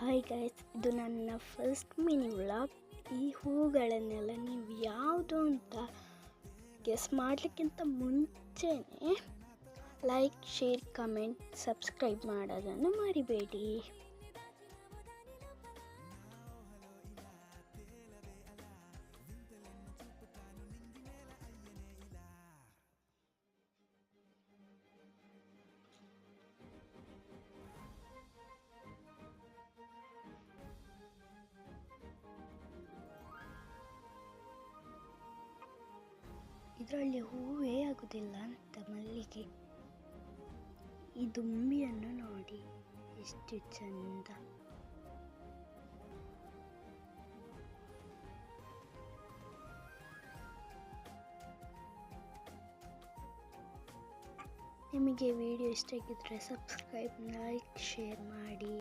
Hi guys, ಇದು ನನ್ನ first mini vlog. ಈ ಹೂಗಳನ್ನೆಲ್ಲ ನೀವು ಯಾವುದು ಅಂತ ಗೆಸ್ ಮಾಡಲಿಕ್ಕಿಂತ ಮುಂಚೆನೇ ಲೈಕ್, ಶೇರ್, ಕಮೆಂಟ್, ಸಬ್ಸ್ಕ್ರೈಬ್ ಮಾಡೋದನ್ನು ಮರಿಬೇಡಿ. ಇದರಲ್ಲಿ ಹೂವೇ ಆಗುದಿಲ್ಲ ಅಂತ ಮಲ್ಲಿಗೆ. ಈ ದುಂಬಿಯನ್ನು ನೋಡಿ ಎಷ್ಟು ಚಂದ. ನಿಮಗೆ ವಿಡಿಯೋ ಇಷ್ಟ ಆಗಿದ್ರೆ ಸಬ್ಸ್ಕ್ರೈಬ್, ಲೈಕ್, ಶೇರ್ ಮಾಡಿ.